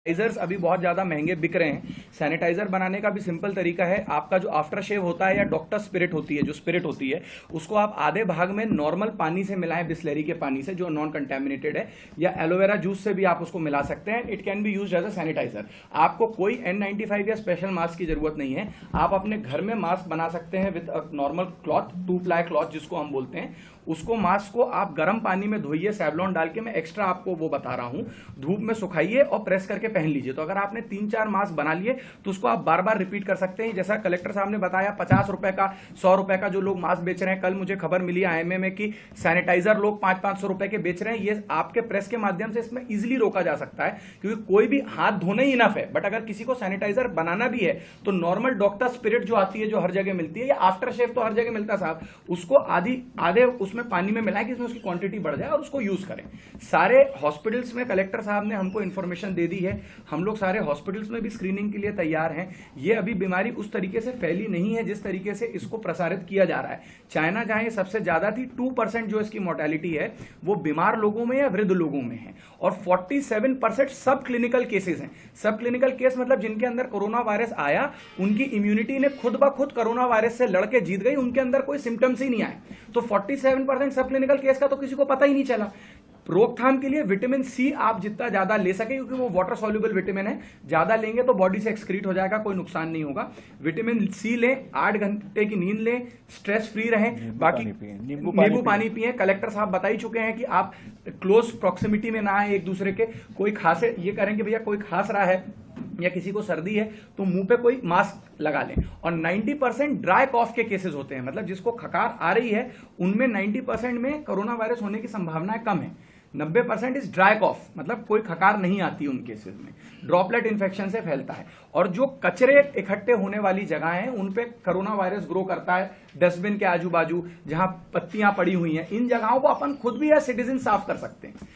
Sanitisers अभी बहुत ज़्यादा महंगे बिक रहे हैं। सैनिटाइजर बनाने का भी सिंपल तरीका है, आपका जो आफ्टर शेव होता है या डॉक्टर स्पिरिट होती है, जो स्पिरिट होती है, उसको आप आधे भाग में नॉर्मल पानी से मिलाएं, बिस्लरी के पानी से जो नॉन कंटेमिनेटेड है, या एलोवेरा जूस से भी आप उसको मिला सकते हैं। It can be use as a sanitizer. आपको कोई N95 या स्पेशल मास्क की जरूरत नहीं है। आप अपने घर में मास्क बना सकते हैं with normal cloth, 2 ply cloth जिसको हम बोलते हैं। उसको मास्क को आप गर्म पानी में धोइए, सेवलॉन डाल के, मैं एक्स्ट्रा आपको वो बता रहा हूं, धूप में सुखाइए और प्रेस करके पहन लीजिए। तो अगर आपने 3-4 मास्क बना लिए तो उसको आप बार बार रिपीट कर सकते हैं। जैसा कलेक्टर साहब ने बताया, 50 रुपए का, 100 रुपए का जो लोग मास्क बेच रहे हैं, कल मुझे खबर मिली IMA में कि सैनिटाइजर लोग 500-500 रुपए के बेच रहे हैं। ये आपके प्रेस के माध्यम से इसमें इजिली रोका जा सकता है, क्योंकि कोई भी हाथ धोना ही इनफ है। बट अगर किसी को सैनिटाइजर बनाना भी है तो नॉर्मल डॉक्टर स्पिरिट जो आती है, जो हर जगह मिलती है, या आफ्टर शेव तो हर जगह मिलता है साहब, उसको आधे उसमें पानी में मिलाएं कि इसमें उसकी क्वांटिटी बढ़ जाए और उसको यूज करें। सारे हॉस्पिटल्स में कलेक्टर साहब ने हमको इंफॉर्मेशन दे दी है, हम लोग सारे हॉस्पिटल्स में भी स्क्रीनिंग के लिए तैयार हैं। ये अभी बीमारी उस तरीके से फैली नहीं है जिस तरीके से इसको प्रसारित किया जा रहा है। चाइना जहां ये सबसे ज्यादा थी, 2% जो इसकी मोर्टेलिटी है वो बीमार लोगों में या वृद्ध लोगों में है, और 47% सब क्लिनिकल केसेस हैं। सब क्लिनिकल केस मतलब जिनके अंदर कोरोना वायरस आया, उनकी इम्यूनिटी ने खुद ब खुद कोरोना वायरस से लड़के जीत गई, उनके अंदर कोई सिम्टम्स ही नहीं आए। तो 47% सब क्लिनिकल केस का तो किसी को पता ही नहीं चला। रोकथाम के लिए विटामिन सी आप जितना ज्यादा ले सके, क्योंकि वो वाटर सॉल्युबल विटामिन है, ज्यादा लेंगे तो बॉडी से एक्सक्रीट हो जाएगा, कोई नुकसान नहीं होगा। विटामिन सी लें, 8 घंटे की नींद लें, स्ट्रेस फ्री रहें। बाकी नींबू पानी पिए। कलेक्टर साहब बता ही चुके हैं कि आप क्लोज प्रॉक्सिमिटी में ना आए एक दूसरे के। कोई खांसे, ये करेंगे भैया कोई खांस रहा है या किसी को सर्दी है तो मुंह पे कोई मास्क लगा लें। और 90% ड्राई कॉफ के केसेस होते हैं, मतलब जिसको खकार आ रही है उनमें 90% में कोरोना वायरस होने की संभावनाएं कम है। 90% इज ड्राई कॉफ, मतलब कोई खकार नहीं आती उन केसेस में, ड्रॉपलेट इन्फेक्शन से फैलता है। और जो कचरे इकट्ठे होने वाली जगह हैं उन पे कोरोना वायरस ग्रो करता है। डस्टबिन के आजू बाजू जहां पत्तियां पड़ी हुई हैं, इन जगहों को अपन खुद भी एज सिटीजन साफ कर सकते हैं।